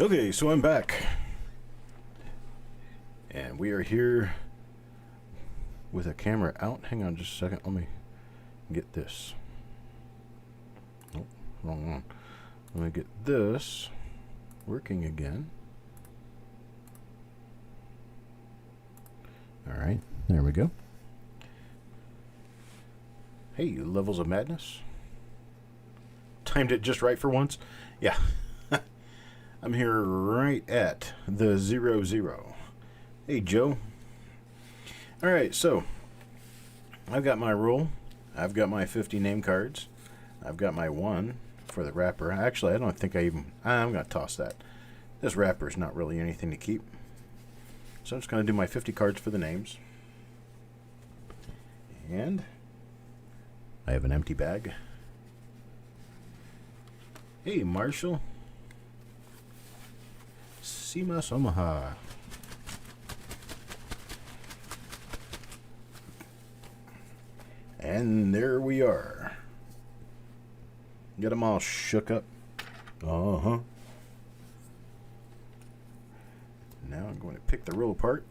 Okay, so I'm back. And we are here with a camera out. Hang on just a second. Let me get this. Oh, wrong one. Let me get this working again. Alright, there we go. Hey, levels of madness. Timed it just right for once. Yeah. I'm here right at the 0-0. Hey, Joe. Alright, so I've got my roll. I've got my 50 name cards. I've got my 1 for the wrapper. Actually, I don't think I'm going to toss that. This wrapper is not really anything to keep. So I'm just going to do my 50 cards for the names. And I have an empty bag. Hey, Marshall. Simas Omaha. And there we are. Get them all shook up. Uh-huh. Now I'm going to pick the roll apart.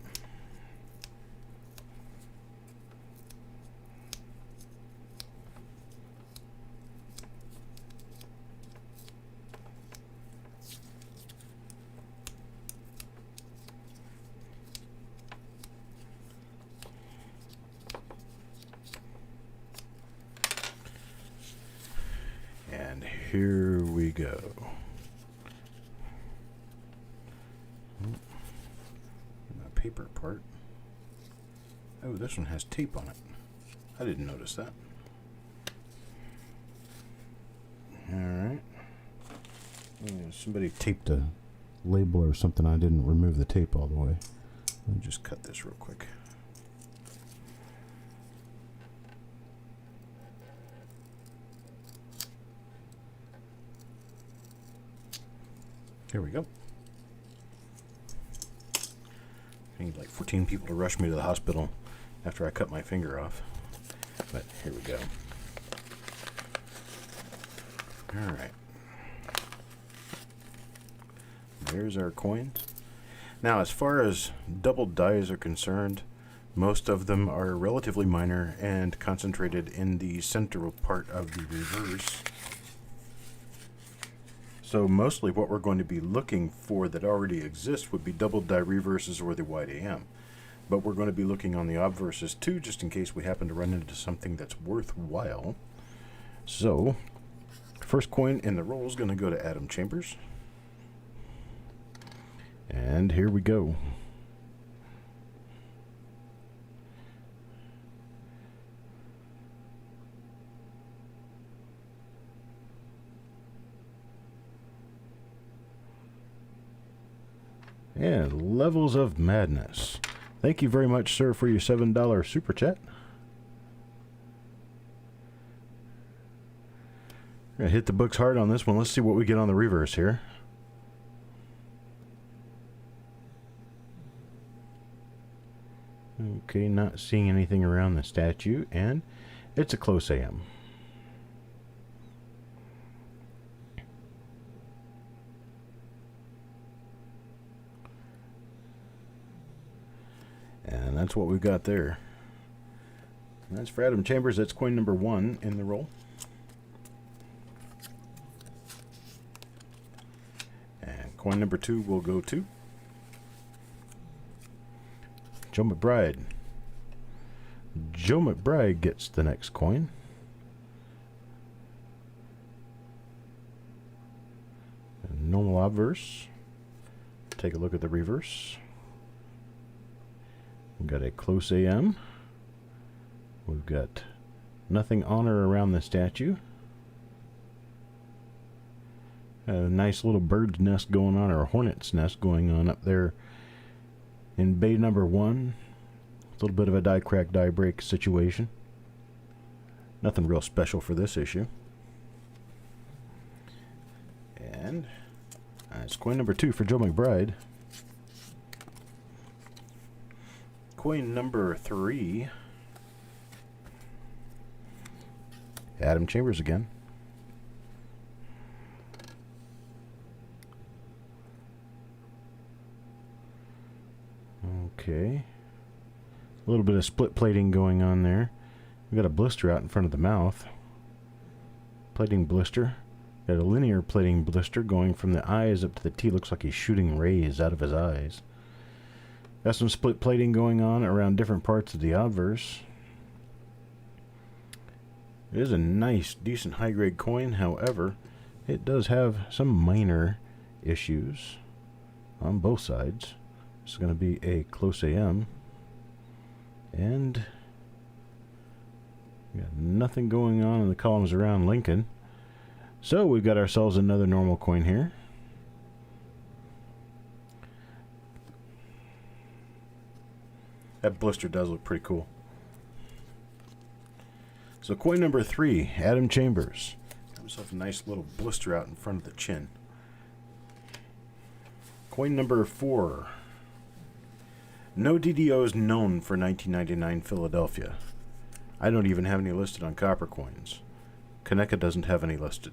And here we go. My paper part. Oh, this one has tape on it. I didn't notice that. Alright. Somebody taped a label or something. I didn't remove the tape all the way. Let me just cut this real quick. Here we go. I need like 14 people to rush me to the hospital after I cut my finger off. But here we go. Alright. There's our coins. Now, as far as double dies are concerned, most of them are relatively minor and concentrated in the central part of the reverse. So mostly what we're going to be looking for that already exists would be double die reverses or the wide AM. But we're going to be looking on the obverses too, just in case we happen to run into something that's worthwhile. So, first coin in the roll is going to go to Adam Chambers. And here we go. And Levels of Madness. Thank you very much, sir, for your $7 super chat. Gonna hit the books hard on this one. Let's see what we get on the reverse here. Okay, not seeing anything around the statue, and it's a close AM. And that's what we've got there. And that's for Adam Chambers. That's coin number 1 in the roll. And coin number 2 will go to Joe McBride. Joe McBride gets the next coin. And normal obverse. Take a look at the reverse. We've got a close AM. We've got nothing on or around the statue. A nice little bird's nest going on, or a hornet's nest going on up there in bay number 1. A little bit of a die crack, die break situation. Nothing real special for this issue. And it's coin number 2 for Joe McBride. Coin number 3, Adam Chambers again. Okay. A little bit of split plating going on there. We got a blister out in front of the mouth. Plating blister. Got a linear plating blister going from the eyes up to the T. Looks like he's shooting rays out of his eyes. Got some split plating going on around different parts of the obverse. It is a nice, decent high-grade coin. However, it does have some minor issues on both sides. It's going to be a close AM. And we got nothing going on in the columns around Lincoln. So we've got ourselves another normal coin here. That blister does look pretty cool. So coin number 3, Adam Chambers. Got himself a nice little blister out in front of the chin. Coin number 4. No DDOs known for 1999 Philadelphia. I don't even have any listed on Coppercoins. Kaneka doesn't have any listed.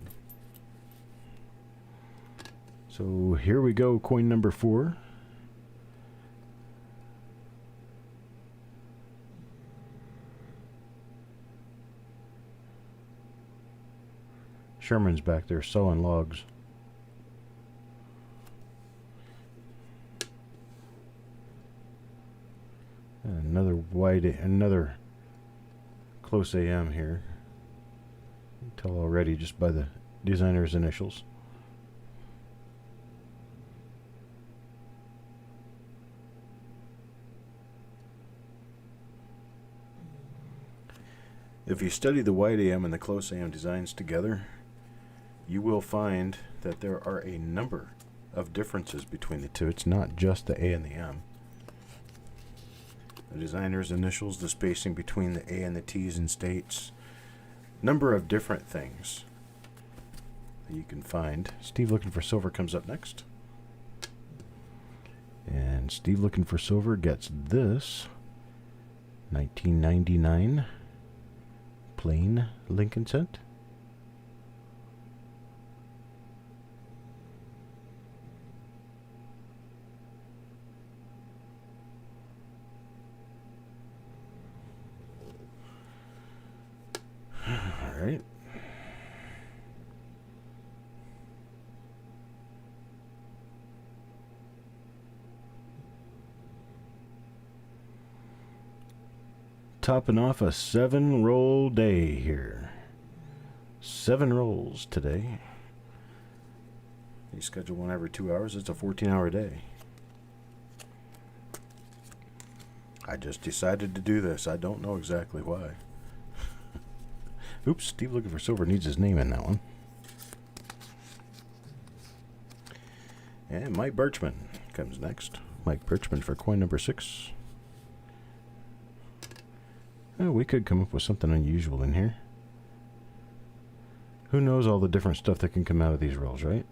So here we go, coin number 4. Sherman's back there sawing logs. And another close AM here. You can tell already just by the designer's initials. If you study the wide AM and the close AM designs together, you will find that there are a number of differences between the two. It's not just the A and the M. The designer's initials, the spacing between the A and the T's and states, number of different things that you can find. Steve Looking for Silver comes up next. And Steve Looking for Silver gets this 1999 plain Lincoln cent. All right. Topping off a 7-roll day here. 7 rolls today. You schedule one every 2 hours, it's a 14-hour day. I just decided to do this. I don't know exactly why. Oops, Steve Looking for Silver needs his name in that one. And Mike Birchman comes next. Mike Birchman for coin number 6. Oh, we could come up with something unusual in here. Who knows all the different stuff that can come out of these rolls, right?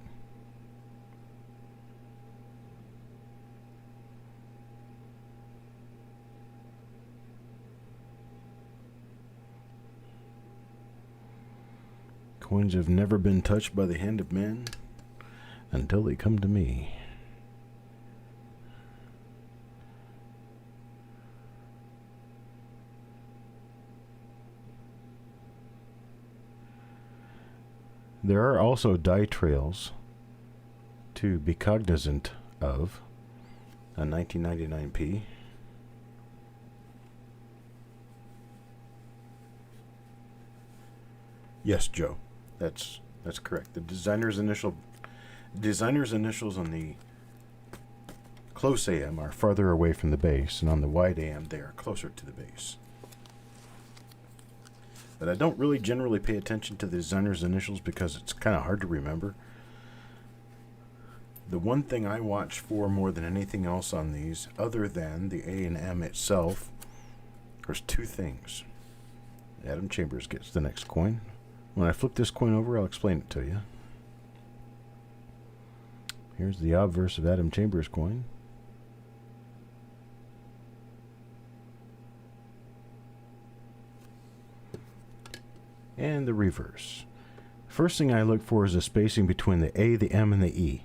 Coins have never been touched by the hand of man until they come to me. There are also die trails to be cognizant of. A 1999p. Yes, Joe. That's correct. The designer's initials on the close AM are farther away from the base, and on the wide AM they are closer to the base. But I don't really generally pay attention to the designer's initials because it's kind of hard to remember. The one thing I watch for more than anything else on these, other than the A and M itself, there's 2 things. Adam Chambers gets the next coin. When I flip this coin over, I'll explain it to you. Here's the obverse of Adam Chambers' coin. And the reverse. First thing I look for is the spacing between the A, the M, and the E.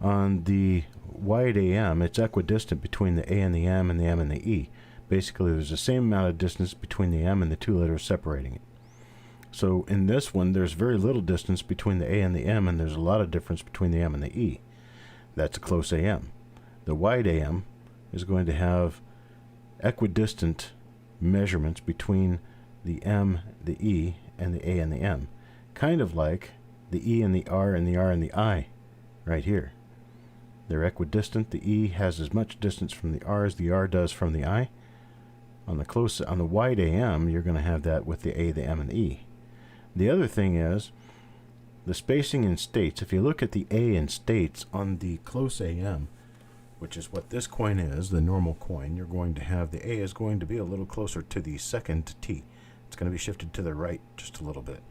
On the wide AM, it's equidistant between the A and the M and the M and the E. Basically, there's the same amount of distance between the M and the two letters separating it. So in this one, there's very little distance between the A and the M, and there's a lot of difference between the M and the E. That's a close AM. The wide AM is going to have equidistant measurements between the M, the E, and the A and the M. Kind of like the E and the R and the R and the I right here. They're equidistant. The E has as much distance from the R as the R does from the I. On the wide AM, you're going to have that with the A, the M, and the E. The other thing is the spacing in states. If you look at the A in states on the close AM, which is what this coin is, the normal coin, you're going to have the A is going to be a little closer to the second T. It's going to be shifted to the right just a little bit.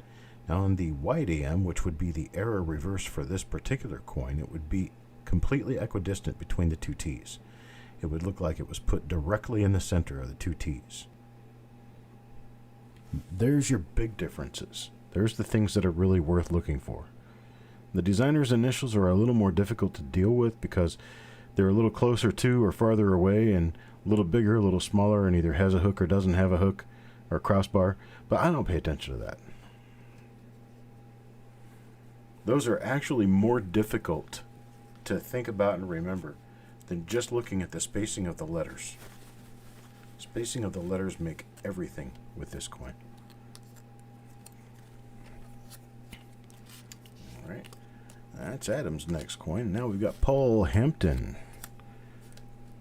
Now on the wide AM, which would be the error reverse for this particular coin, it would be completely equidistant between the two T's. It would look like it was put directly in the center of the two T's. There's your big differences. There's the things that are really worth looking for. The designer's initials are a little more difficult to deal with because they're a little closer to or farther away and a little bigger, a little smaller, and either has a hook or doesn't have a hook or a crossbar, but I don't pay attention to that. Those are actually more difficult to think about and remember than just looking at the spacing of the letters. Spacing of the letters make everything with this coin. All right, that's Adam's next coin. Now we've got Paul Hampton.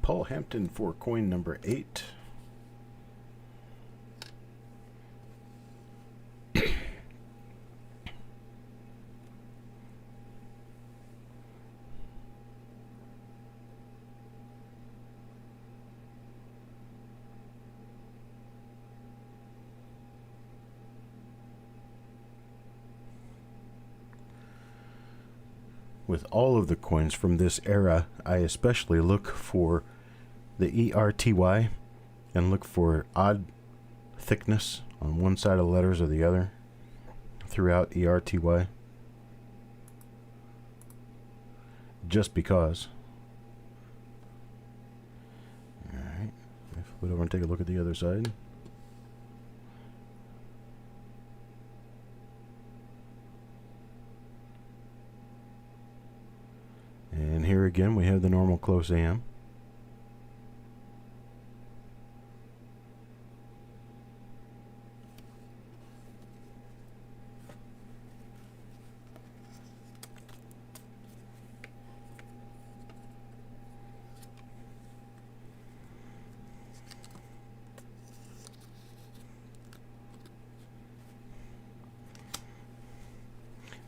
Paul Hampton for coin number 8. With all of the coins from this era, I especially look for the ERTY and look for odd thickness on one side of the letters or the other throughout ERTY. Just because. Alright, flip it over and take a look at the other side. And here again we have the normal close AM.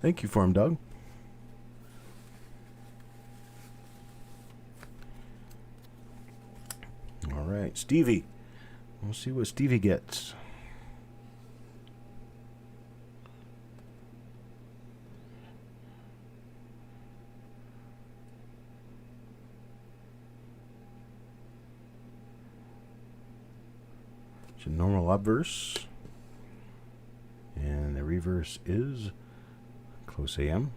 Thank you, Farm Dog. All right, Stevie. We'll see what Stevie gets. It's a normal obverse. And the reverse is close AM.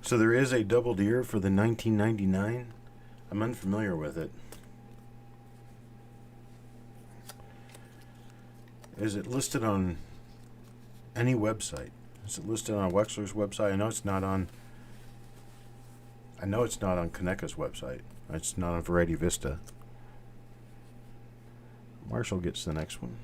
So there is a doubled ear for the 1999. I'm unfamiliar with it. Is it listed on any website? Is it listed on Wexler's website? I know it's not on Kaneka's website. It's not on Variety Vista. Marshall gets the next one.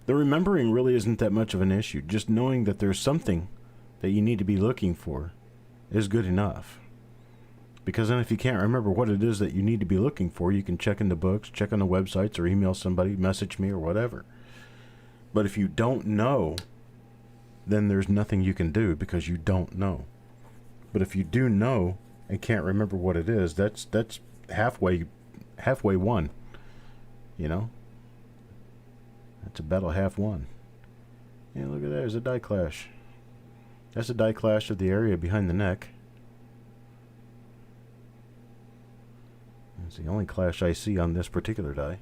The remembering really isn't that much of an issue. Just knowing that there's something that you need to be looking for is good enough. Because then if you can't remember what it is that you need to be looking for, you can check in the books, check on the websites, or email somebody, message me, or whatever. But if you don't know then there's nothing you can do because you don't know. But if you do know and can't remember what it is, that's halfway won. You know? That's a battle half won. Yeah, look at that. There's a die clash. That's a die clash of the area behind the neck. That's the only clash I see on this particular die.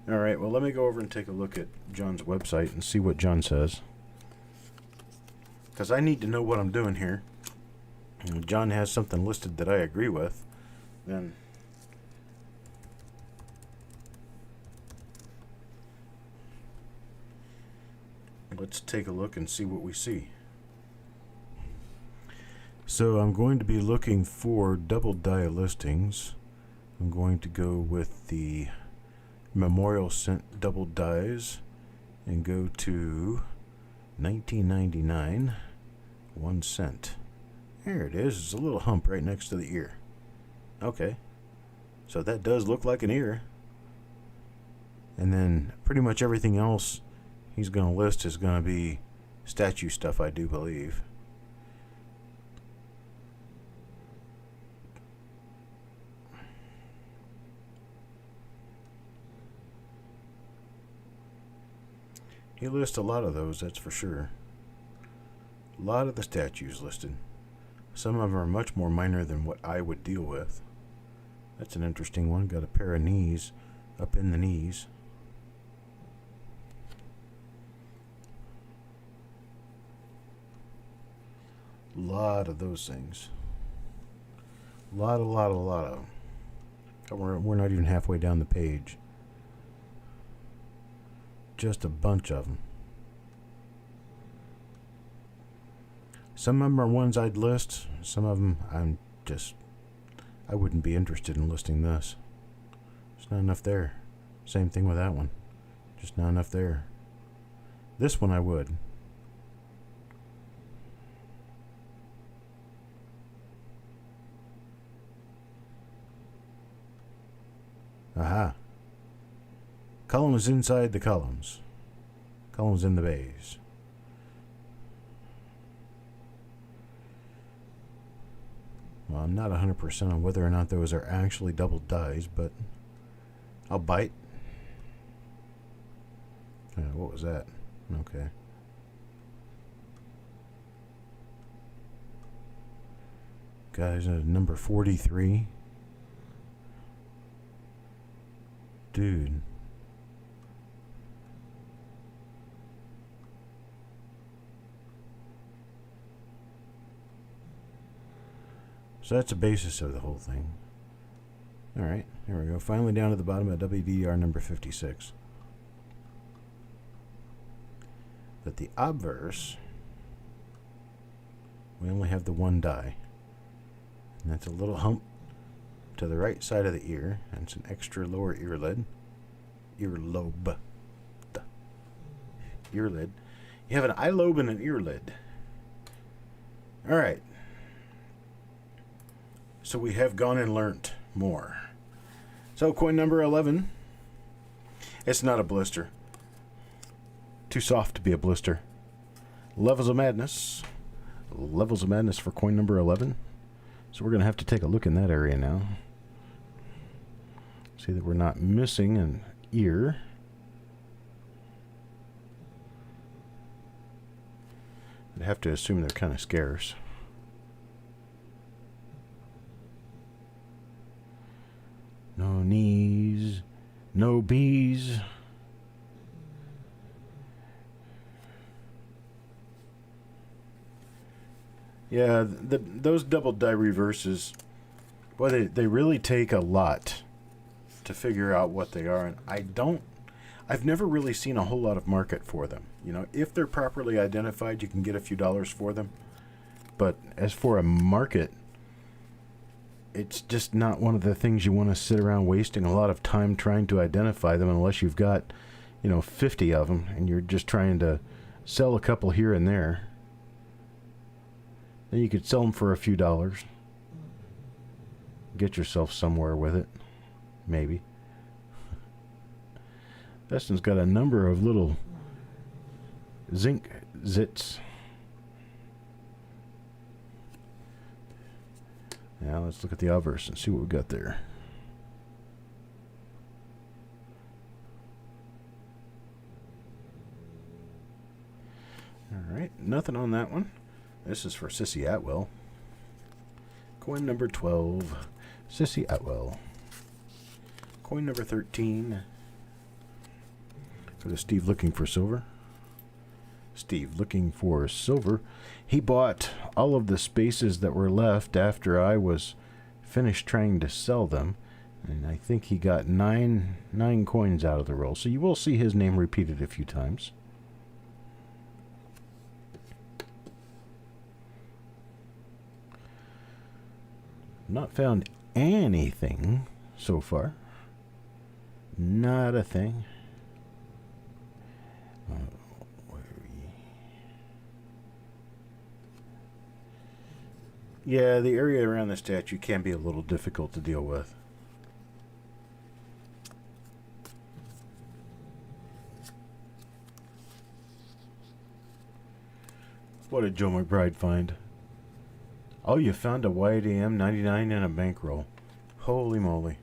Alright, well, let me go over and take a look at John's website and see what John says. Because I need to know what I'm doing here. And if John has something listed that I agree with, then let's take a look and see what we see. So I'm going to be looking for double die listings. I'm going to go with the Memorial Cent double dies and go to 1999, 1 cent. There it is. It's a little hump right next to the ear. Okay. So that does look like an ear. And then pretty much everything else he's going to list is going to be statue stuff, I do believe. He lists a lot of those, that's for sure. A lot of the statues listed. Some of them are much more minor than what I would deal with. That's an interesting one. Got a pair of knees up in the knees. A lot of those things. A lot of them. We're not even halfway down the page. Just a bunch of them. Some of them are ones I'd list. Some of them I wouldn't be interested in listing this. There's not enough there. Same thing with that one. Just not enough there. This one I would. Aha. Columns inside the columns. Columns in the bays. Well, I'm not 100% on whether or not those are actually double dies, but I'll bite. What was that? Okay. Guys, number 43. Dude. So that's the basis of the whole thing. Alright, here we go. Finally down to the bottom of WDR number 56. But the obverse, we only have the one die. And that's a little hump to the right side of the ear. And it's an extra lower earlid. Earlobe. Earlid. You have an eye lobe and an earlid. Alright. So we have gone and learnt more. So coin number 11. It's not a blister. Too soft to be a blister. Levels of Madness. Levels of Madness for coin number 11. So we're going to have to take a look in that area now. See that we're not missing an ear. I'd have to assume they're kind of scarce. No knees, no bees. Yeah, those double die reverses, well, they really take a lot to figure out what they are, and I've never really seen a whole lot of market for them. You know, if they're properly identified, you can get a few dollars for them. But as for a market, it's just not one of the things you want to sit around wasting a lot of time trying to identify them unless you've got, 50 of them and you're just trying to sell a couple here and there. Then you could sell them for a few dollars. Get yourself somewhere with it. Maybe. Dustin's got a number of little zinc zits. Now let's look at the obverse and see what we got there. Alright, nothing on that one. This is for Sissy Atwell. Coin number 12, Sissy Atwell. Coin number 13, for the Steve looking for silver. Steve looking for silver. He bought all of the spaces that were left after I was finished trying to sell them. And I think he got nine coins out of the roll. So you will see his name repeated a few times. Not found anything so far. Not a thing. Where are we? Yeah, the area around the statue can be a little difficult to deal with. What did Joe McBride find? Oh, you found a White AM 99 and a bankroll. Holy moly.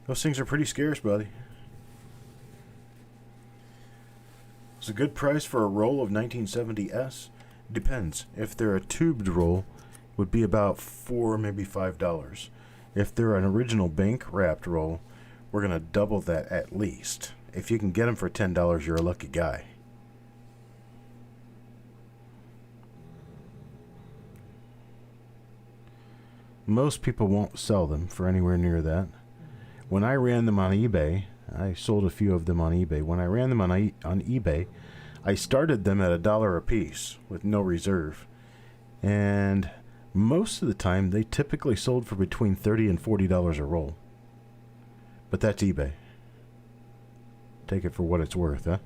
Those things are pretty scarce, buddy. It's a good price for a roll of 1970S. Depends. If they're a tubed roll, it would be about $4, maybe $5. If they're an original bank wrapped roll, we're going to double that at least. If you can get them for $10, you're a lucky guy. Most people won't sell them for anywhere near that. When I ran them on eBay, I sold a few of them on eBay. When I ran them on eBay, I started them at $1 a piece with no reserve. And most of the time, they typically sold for between $30 and $40 a roll. But that's eBay. Take it for what it's worth, huh?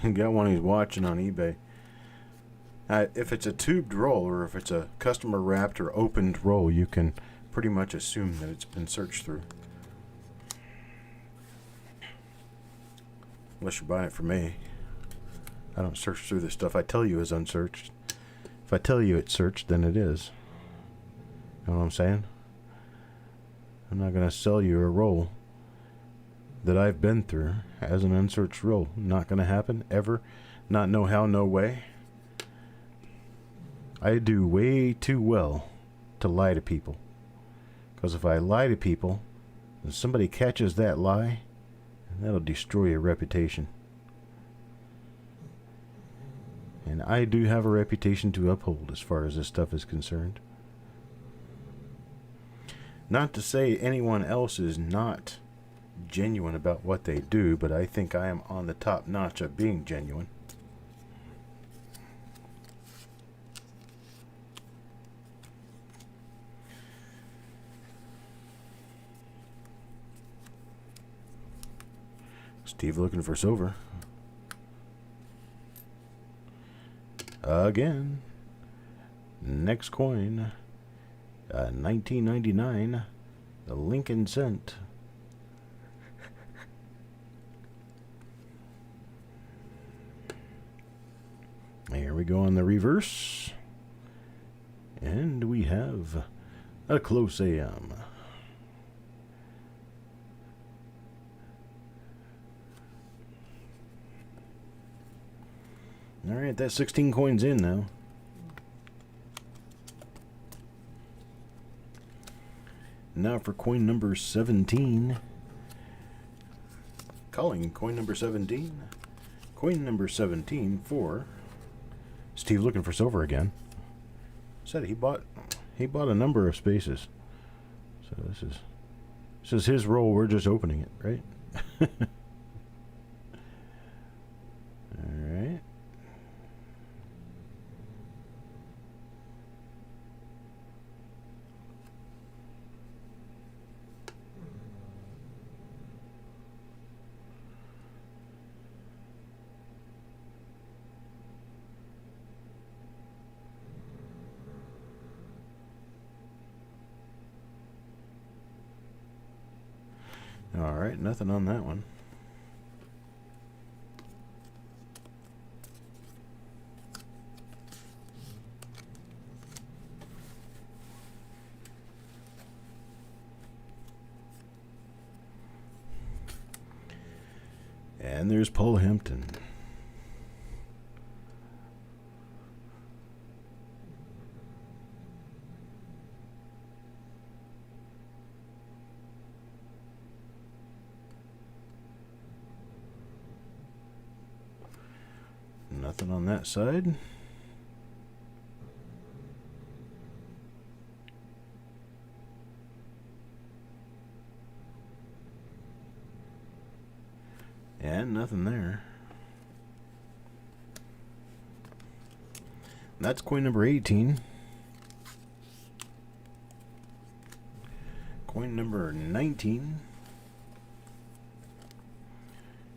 You got one he's watching on eBay. If it's a tubed roll or if it's a customer wrapped or opened roll, you can pretty much assume that it's been searched through. Unless you're buying it from me. I don't search through this stuff I tell you is unsearched. If I tell you it's searched, then it is. You know what I'm saying? I'm not going to sell you a roll that I've been through as an unsearched roll. Not going to happen, ever. Not no how, no way. I do way too well to lie to people. Because if I lie to people, and somebody catches that lie, that'll destroy your reputation. And I do have a reputation to uphold as far as this stuff is concerned. Not to say anyone else is not genuine about what they do, but I think I am on the top notch of being genuine. Steve looking for silver. Again. Next coin. 1999. The Lincoln cent. Here we go on the reverse. And we have a close AM. Alright, that's 16 coins in now. Now for coin number 17. Calling coin number 17. Coin number 17 for Steve looking for silver again. Said he bought a number of spaces. So this is his roll, we're just opening it, right? Alright. Alright, nothing on that one. And there's Paul Hampton. Nothing on that side. And nothing there. That's coin number 18. Coin number 19.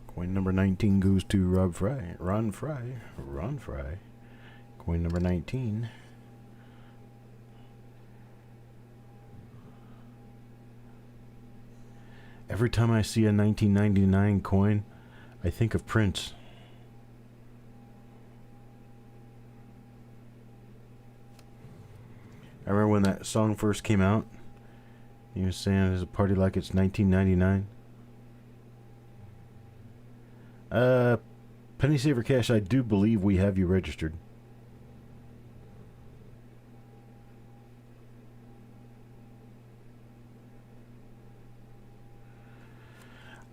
Coin number 19 goes to Ron Fry. Coin number 19. Every time I see a 1999 coin, I think of Prince. I remember when that song first came out. He was saying there's a party like it's 1999. Penny Saver Cash, I do believe we have you registered.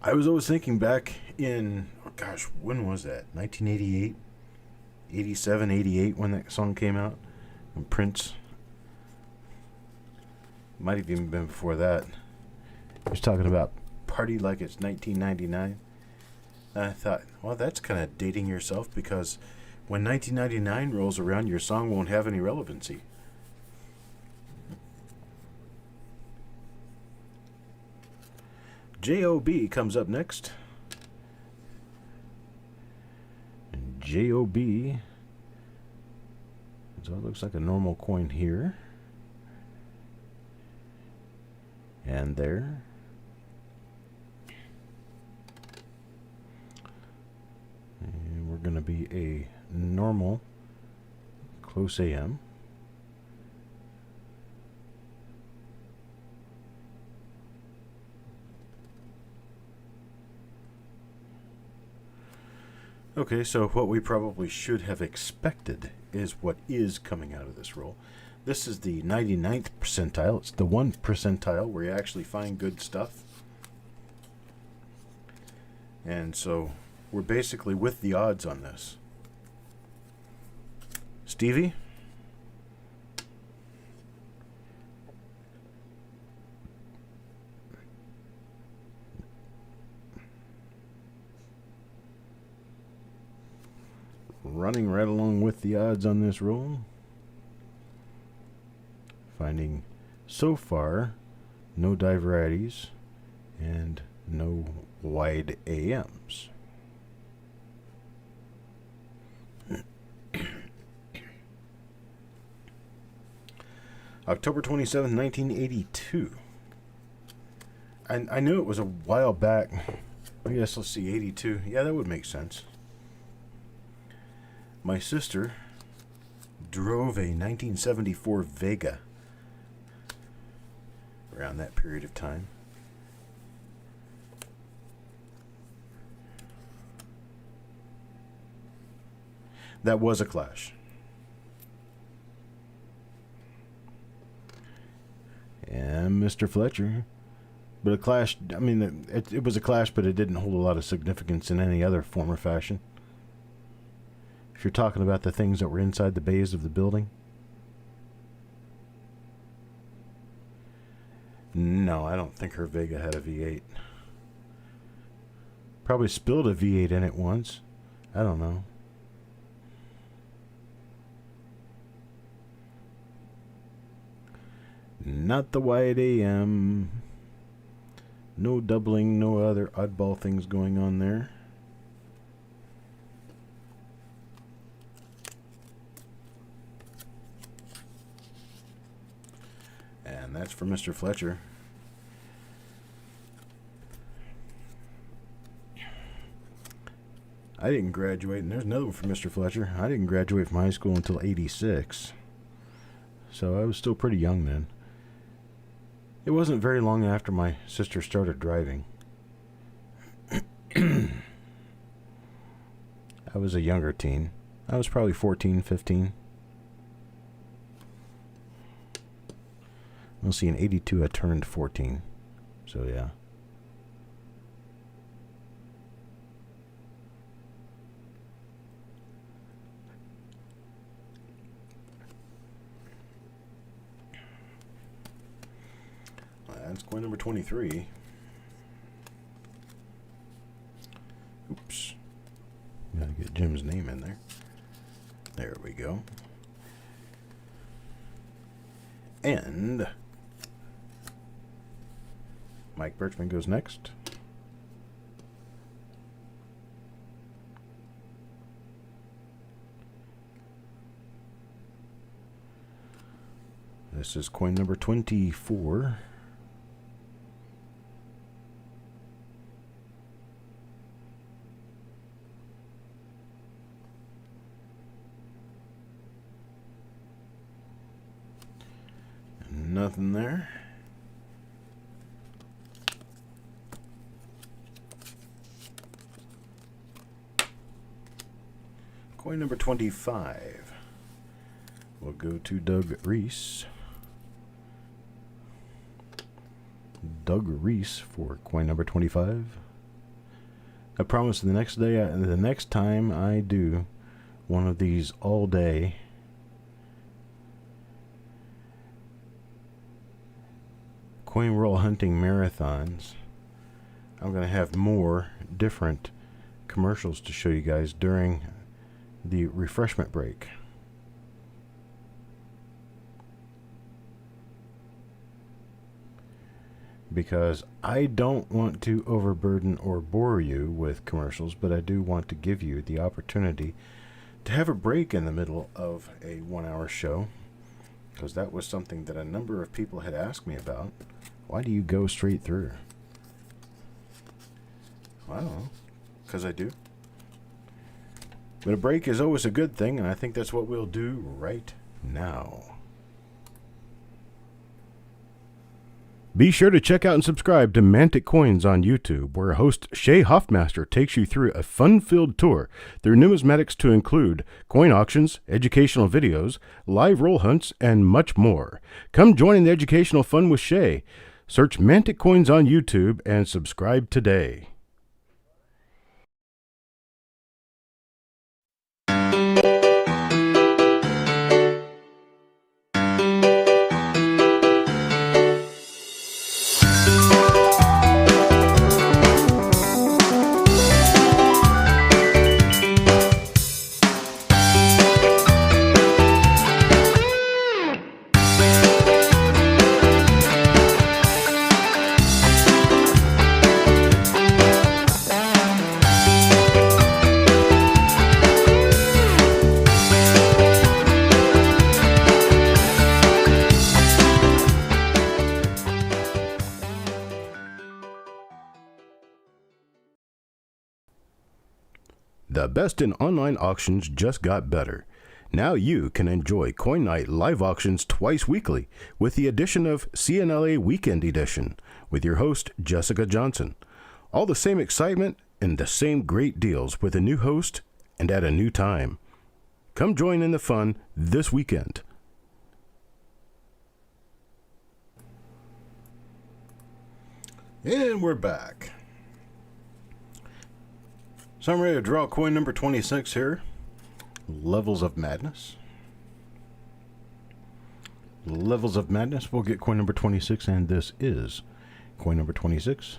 I was always thinking back in, oh gosh, when was that? 1988? 87, 88 when that song came out? And Prince. Might have even been before that. He was talking about party like it's 1999. And I thought, well, that's kind of dating yourself because when 1999 rolls around, your song won't have any relevancy. J.O.B. comes up next. And J.O.B. So it looks like a normal coin here. And there. And we're going to be a normal close AM. Okay, so what we probably should have expected is what is coming out of this roll. This is the 99th percentile. It's the 1 percentile where you actually find good stuff. And so we're basically with the odds on this. Stevie? Running right along with the odds on this roll. Finding so far no die varieties and no wide AMs. October 27th, 1982. I knew it was a while back. I guess let's see, 82. Yeah, that would make sense. My sister drove a 1974 Vega around that period of time. That was a Clash. And Mr. Fletcher. But a Clash, I mean, it was a Clash, but it didn't hold a lot of significance in any other form or fashion. If you're talking about the things that were inside the bays of the building. No, I don't think her Vega had a V8. Probably spilled a V8 in it once. I don't know. Not the wide AM. No doubling, no other oddball things going on there. And that's for Mr. Fletcher. I didn't graduate, and there's another one for Mr. Fletcher. I didn't graduate from high school until 86. So I was still pretty young then. It wasn't very long after my sister started driving. I was a younger teen. I was probably 14, 15. We'll see, in 82 I turned 14. So yeah. That's coin number 23. Oops. Gotta get Jim's name in there. There we go. And Mike Birchman goes next. This is coin number 24. Nothing there. Coin number 25. We'll go to Doug Reese. Doug Reese for coin number 25. I promise the next time I do one of these all day coin roll hunting marathons, I'm going to have more different commercials to show you guys during the refreshment break. Because I don't want to overburden or bore you with commercials, but I do want to give you the opportunity to have a break in the middle of a 1-hour show, because that was something that a number of people had asked me about. Why do you go straight through? I don't know. Because I do. But a break is always a good thing, and I think that's what we'll do right now. Be sure to check out and subscribe to Mantic Coins on YouTube, where host Shay Hoffmaster takes you through a fun-filled tour through numismatics to include coin auctions, educational videos, live roll hunts, and much more. Come join in the educational fun with Shay. Search Mantic Coins on YouTube and subscribe today. The best in online auctions just got better. Now you can enjoy Coin Night live auctions twice weekly with the addition of CNLA Weekend Edition with your host, Jessica Johnson. All the same excitement and the same great deals with a new host and at a new time. Come join in the fun this weekend. And we're back. So I'm ready to draw coin number 26 here. Levels of Madness. Levels of Madness. We'll get coin number 26, and this is coin number 26.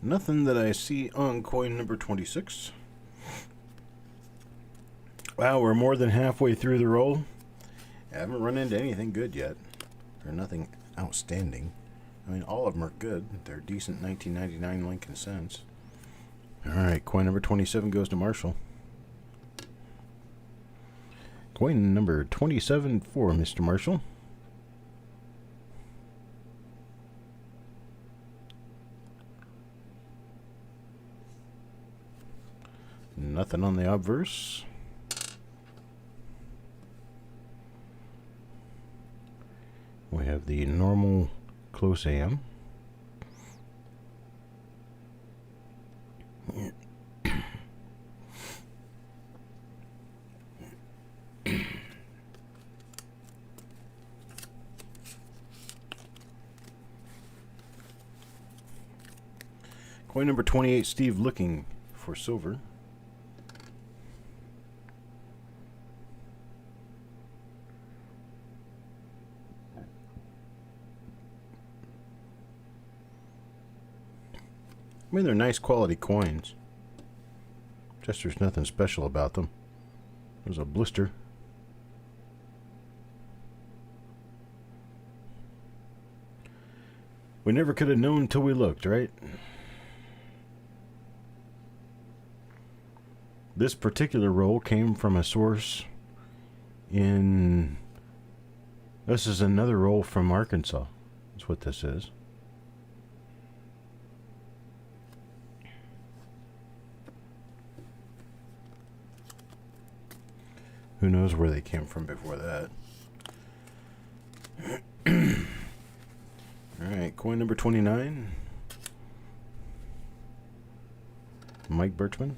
Nothing that I see on coin number 26. Wow, we're more than halfway through the roll. I haven't run into anything good yet. Or nothing outstanding. I mean, all of them are good. They're decent 1999 Lincoln cents. Alright, coin number 27 goes to Marshall. Coin number 27 for Mr. Marshall. Nothing on the obverse. We have the normal close AM. Coin number 28, Steve looking for silver. I mean, they're nice quality coins. Just there's nothing special about them. There's a blister. We never could have known until we looked, right? This particular roll came from a source in... This is another roll from Arkansas. That's what this is. Who knows where they came from before that. Alright, coin number 29. Mike Birchman.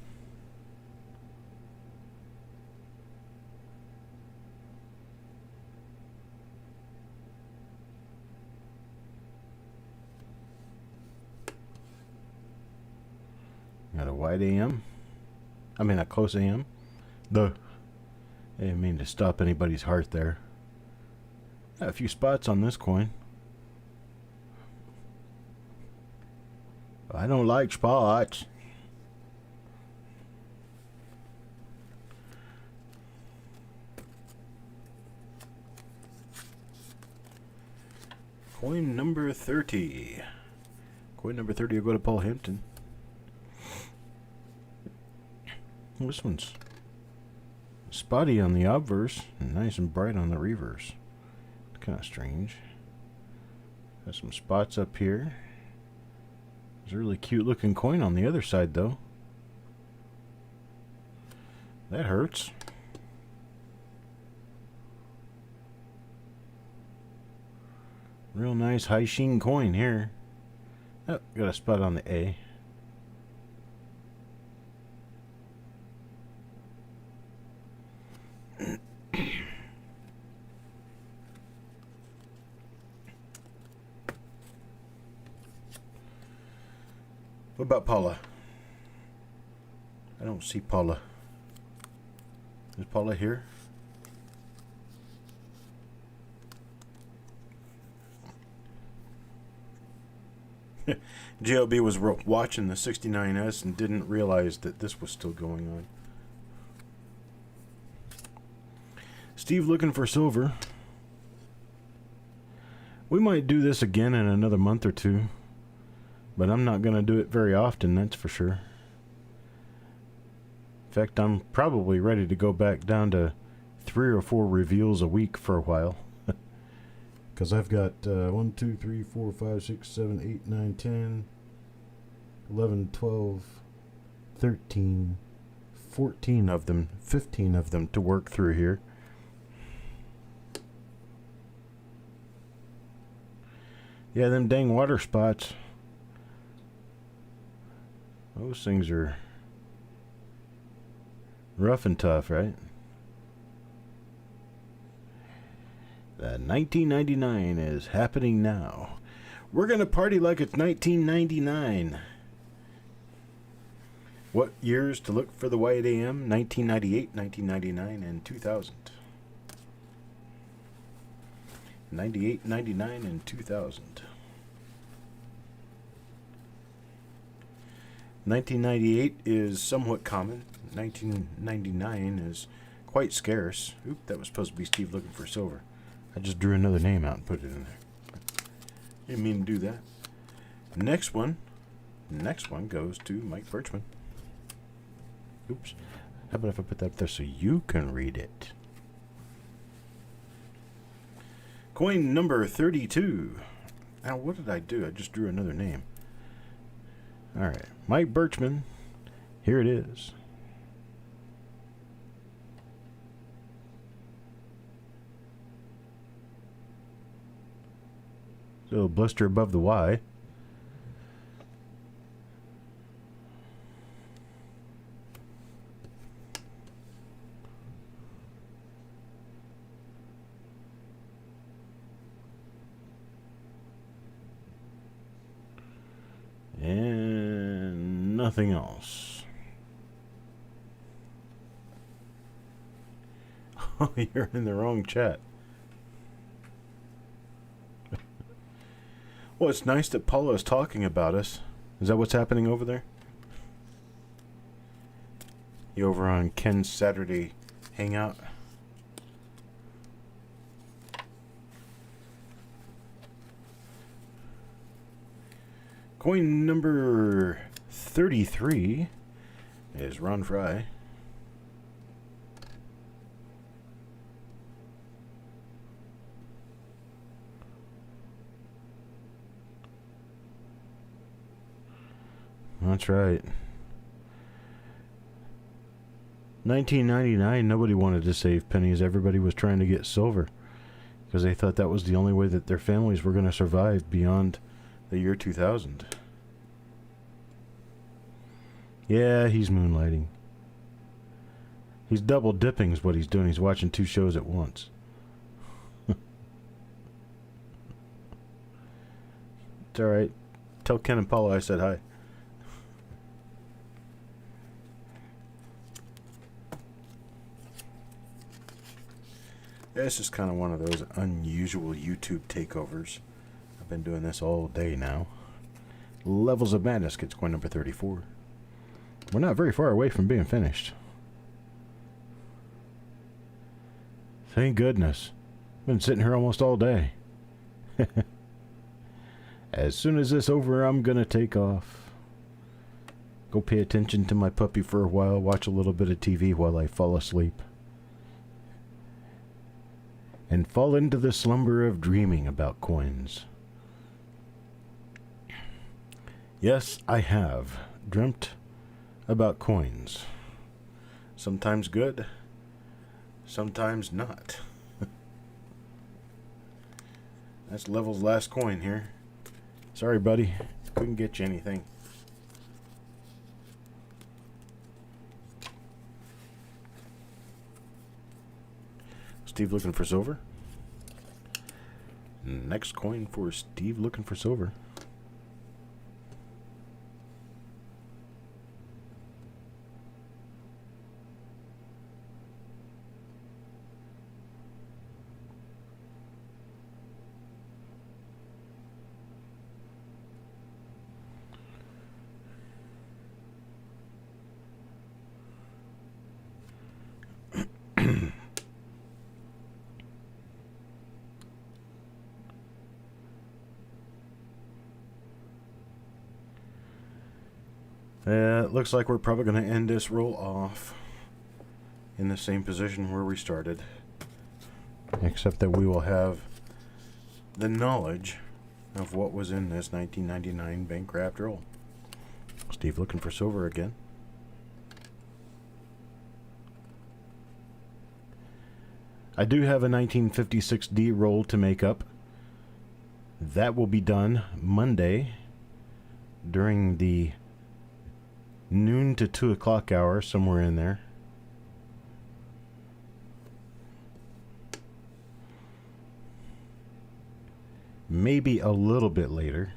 Got a wide AM. I mean a close AM. I didn't mean to stop anybody's heart there. Got a few spots on this coin. I don't like spots. Coin number 30. Coin number 30 will go to Paul Hampton. This one's spotty on the obverse and nice and bright on the reverse. Kind of strange. Got some spots up here. There's a really cute looking coin on the other side though. That hurts. Real nice high sheen coin here. Oh, got a spot on the A. What about Paula? I don't see Paula. Is Paula here? JLB was watching the 69S and didn't realize that this was still going on. Steve looking for silver. We might do this again in another month or two, but I'm not going to do it very often, that's for sure. In fact, I'm probably ready to go back down to 3 or 4 reveals a week for a while. Because I've got 1, 2, 3, 4, 5, 6, 7, 8, 9, 10, 11, 12, 13, 14 of them, 15 of them to work through here. Yeah, them dang water spots. Those things are rough and tough, right? The 1999 is happening now. We're going to party like it's 1999. What years to look for the white AM? 1998, 1999, and 2000. 98, 99, and 2000. 1998 is somewhat common. 1999 is quite scarce. Oop, that was supposed to be Steve looking for silver. I just drew another name out and put it in there. Didn't mean to do that. Next one goes to Mike Birchman. Oops. How about if I put that up there so you can read it? Coin number 32. Now, what did I do? I just drew another name. All right. Mike Birchman. Here it is. So, blister above the Y. And nothing else. Oh, you're in the wrong chat. Well, it's nice that Paula is talking about us. Is that what's happening over there? You over on Ken's Saturday hangout? Coin number 33 is Ron Fry. That's right. 1999, nobody wanted to save pennies. Everybody was trying to get silver because they thought that was the only way that their families were going to survive beyond the year 2000. Yeah, he's moonlighting. He's double dipping is what he's doing. He's watching two shows at once. It's alright. Tell Ken and Paula I said hi. This is kind of one of those unusual YouTube takeovers. I've been doing this all day now. Levels of Madness gets coin number 34. We're not very far away from being finished. Thank goodness. Been sitting here almost all day. As soon as this over, I'm gonna take off. Go pay attention to my puppy for a while, watch a little bit of TV while I fall asleep. And fall into the slumber of dreaming about coins. Yes, I have dreamt about coins. Sometimes good, sometimes not. That's Level's last coin here. Sorry, buddy. Couldn't get you anything. Steve looking for silver. Next coin for Steve looking for silver. It looks like we're probably going to end this roll off in the same position where we started. Except that we will have the knowledge of what was in this 1999 Bankcraft roll. Steve looking for silver again. I do have a 1956D roll to make up. That will be done Monday during the noon to 2 o'clock hour, somewhere in there. Maybe a little bit later,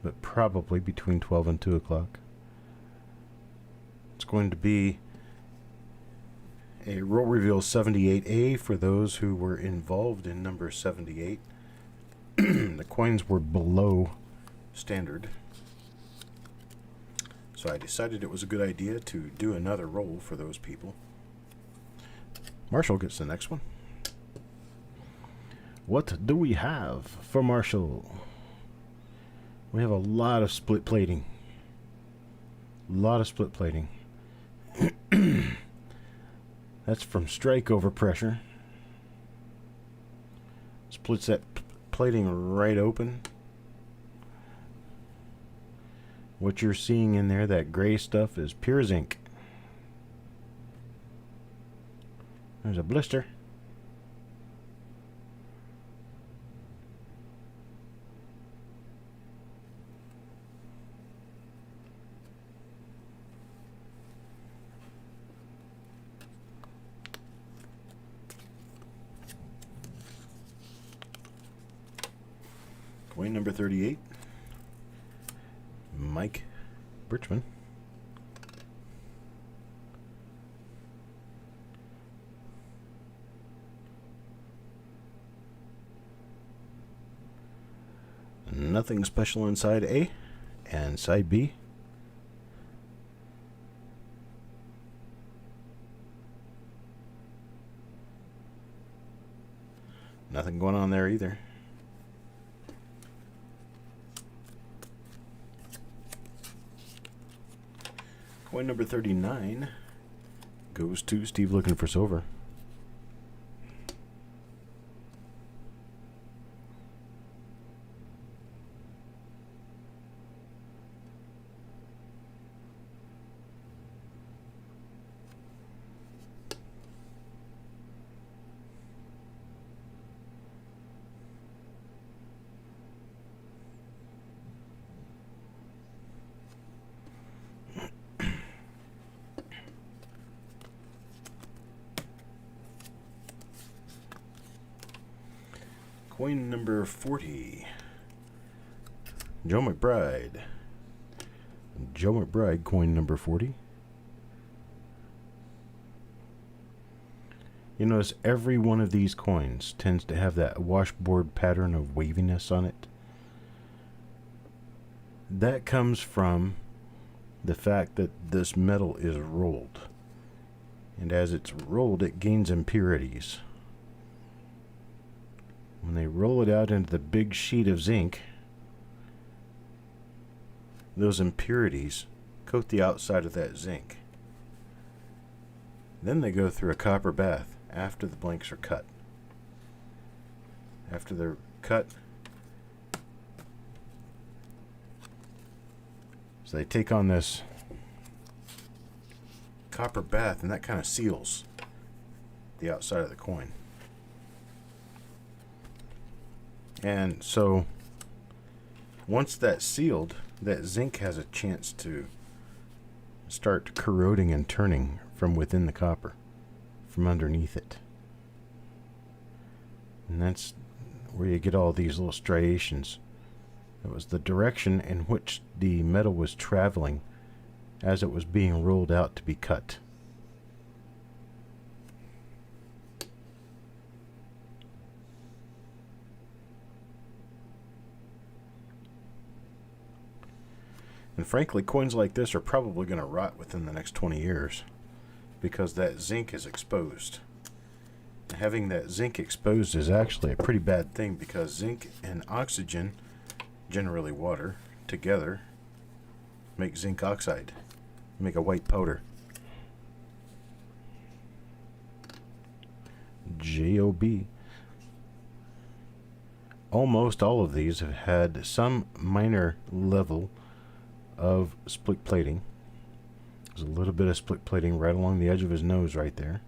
but probably between 12 and 2 o'clock. It's going to be a roll reveal 78A for those who were involved in number 78. The coins were below standard. So I decided it was a good idea to do another roll for those people. Marshall gets the next one. What do we have for Marshall? We have a lot of split plating. A lot of split plating. That's from strike over pressure. Splits that plating right open. What you're seeing in there, that gray stuff, is pure zinc. There's a blister. Coin number 38. Mike Birchman. Nothing special inside A and side B. Nothing going on there either. Coin number 39 goes to Steve looking for silver. Coin number 40. Joe McBride. Joe McBride, coin number 40. You notice every one of these coins tends to have that washboard pattern of waviness on it. That comes from the fact that this metal is rolled. And as it's rolled, it gains impurities. When they roll it out into the big sheet of zinc, those impurities coat the outside of that zinc. Then they go through a copper bath after the blanks are cut. After they're cut, so they take on this copper bath, and that kind of seals the outside of the coin. And so once that's sealed, that zinc has a chance to start corroding and turning from within the copper, from underneath it. And that's where you get all these little striations. It was the direction in which the metal was traveling as it was being rolled out to be cut. And frankly, coins like this are probably going to rot within the next 20 years because that zinc is exposed. Having that zinc exposed is actually a pretty bad thing because zinc and oxygen, generally water, together make zinc oxide, make a white powder. JOB. Almost all of these have had some minor level of split plating. There's a little bit of split plating right along the edge of his nose right there.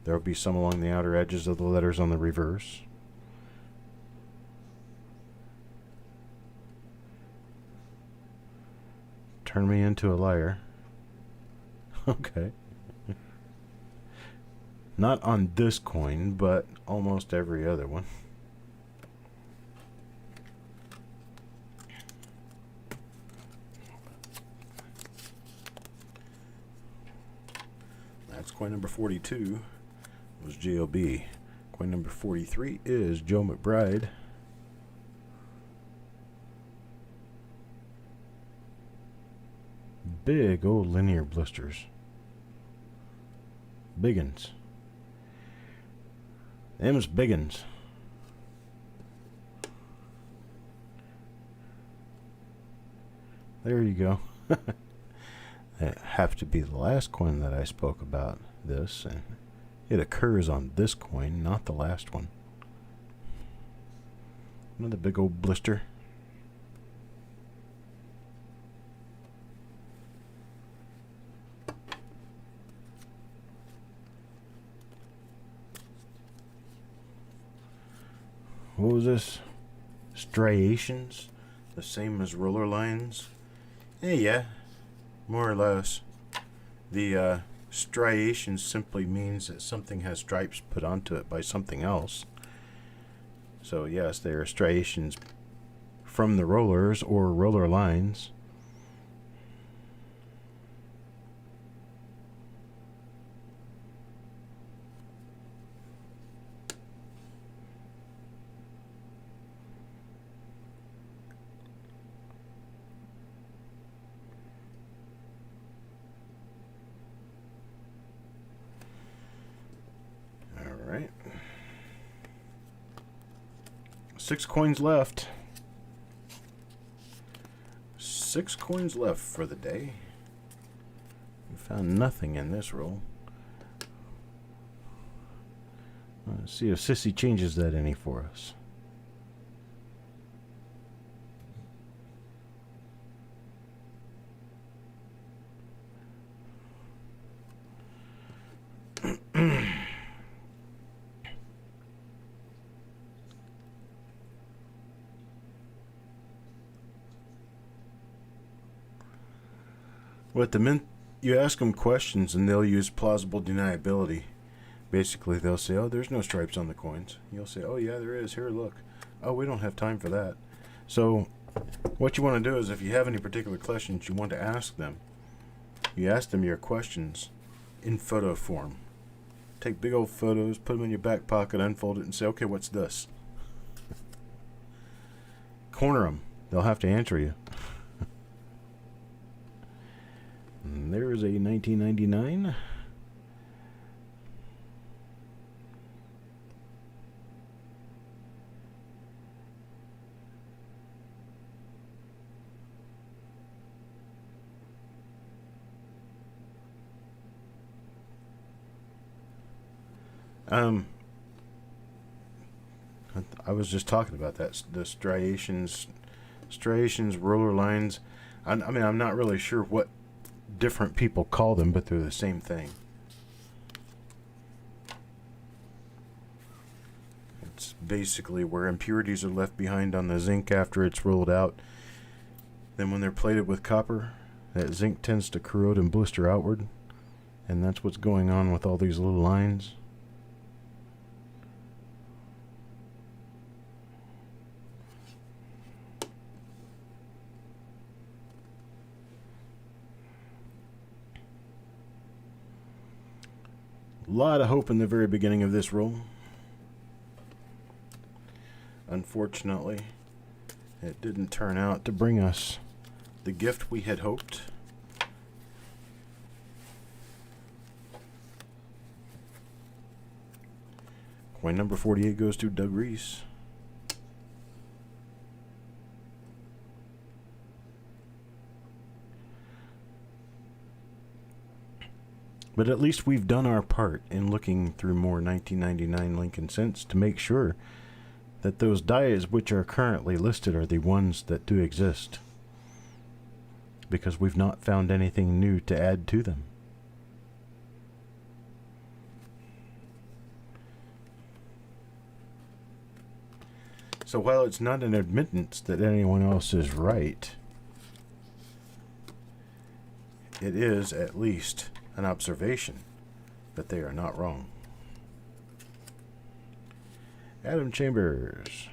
There will be some along the outer edges of the letters on the reverse. Turn me into a liar. Okay. Not on this coin, but almost every other one. That's coin number 42 was JOB. Coin number 43 is Joe McBride. big old linear blisters. Biggins. Them's biggins. There you go. That have to be the last coin that I spoke about this, and it occurs on this coin, not the last one. Another big old blister. What was this? Striations? The same as roller lines? Yeah, more or less. The striations simply means that something has stripes put onto it by something else. So yes, they are striations from the rollers or roller lines. Alright. 6 coins left. 6 coins left for the day. We found nothing in this roll. Let's see if Sissy changes that any for us. With the mint, you ask them questions and they'll use plausible deniability. Basically, they'll say, oh, there's no stripes on the coins. You'll say, oh, yeah, there is. Here, look. Oh, we don't have time for that. So what you want to do is if you have any particular questions you want to ask them, you ask them your questions in photo form. Take big old photos, put them in your back pocket, unfold it, and say, okay, what's this? Corner them. They'll have to answer you. And there's a 1999. I was just talking about that. The striations, roller lines. I mean, I'm not really sure what different people call them, but they're the same thing. It's basically where impurities are left behind on the zinc after it's rolled out. Then when they're plated with copper, that zinc tends to corrode and blister outward, and that's what's going on with all these little lines. A lot of hope in the very beginning of this roll. Unfortunately, it didn't turn out to bring us the gift we had hoped. Coin number 48 goes to Doug Reese. But at least we've done our part in looking through more 1999 Lincoln cents to make sure that those dies which are currently listed are the ones that do exist, because we've not found anything new to add to them. So while it's not an admittance that anyone else is right, it is at least an observation that they are not wrong. Adam Chambers.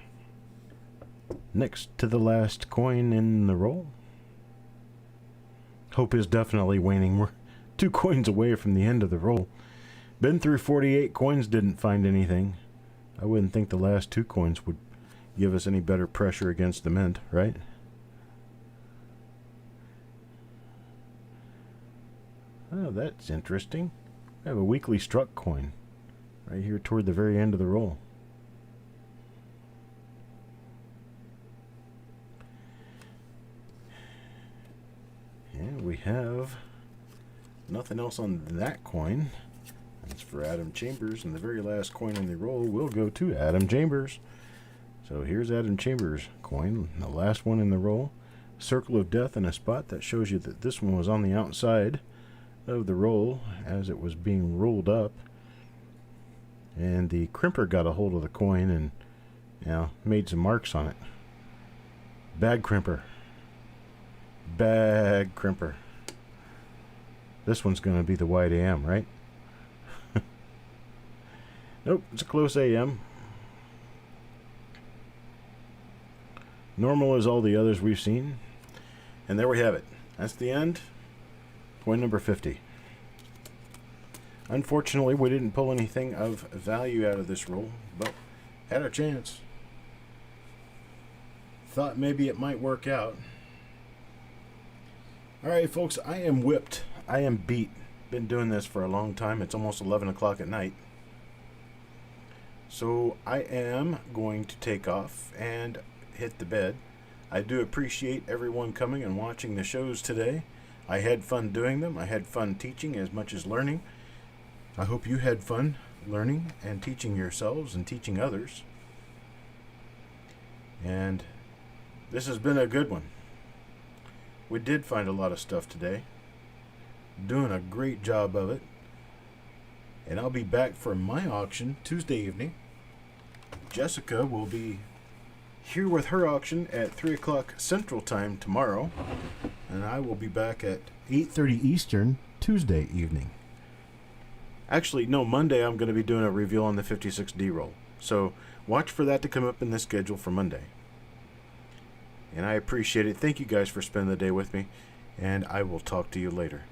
Next to the last coin in the roll. Hope is definitely waning. We're 2 coins away from the end of the roll. Been through 48 coins, didn't find anything. I wouldn't think the last 2 coins would give us any better pressure against the mint, right? Oh, that's interesting. I have a weekly struck coin right here toward the very end of the roll. And we have nothing else on that coin. That's for Adam Chambers, and the very last coin in the roll will go to Adam Chambers. So here's Adam Chambers' coin, the last one in the roll. Circle of death in a spot. That shows you that this one was on the outside of the roll as it was being rolled up. And the crimper got a hold of the coin and, you know, made some marks on it. Bag crimper. Bag crimper. This one's going to be the white AM, right? Nope, it's a close AM. Normal as all the others we've seen. And there we have it. That's the end. Coin number 50. Unfortunately, we didn't pull anything of value out of this roll, but had our chance. Thought maybe it might work out. Alright, folks, I am whipped. I am beat. Been doing this for a long time. It's almost 11 o'clock at night. So I am going to take off and hit the bed. I do appreciate everyone coming and watching the shows today. I had fun doing them. I had fun teaching as much as learning. I hope you had fun learning and teaching yourselves and teaching others. And this has been a good one. We did find a lot of stuff today. Doing a great job of it. And I'll be back for my auction Tuesday evening. Jessica will be here with her auction at 3 o'clock Central Time tomorrow. And I will be back at 8:30 Eastern Tuesday evening. Actually, no, Monday I'm going to be doing a reveal on the 56D roll. So watch for that to come up in the schedule for Monday. And I appreciate it. Thank you guys for spending the day with me. And I will talk to you later.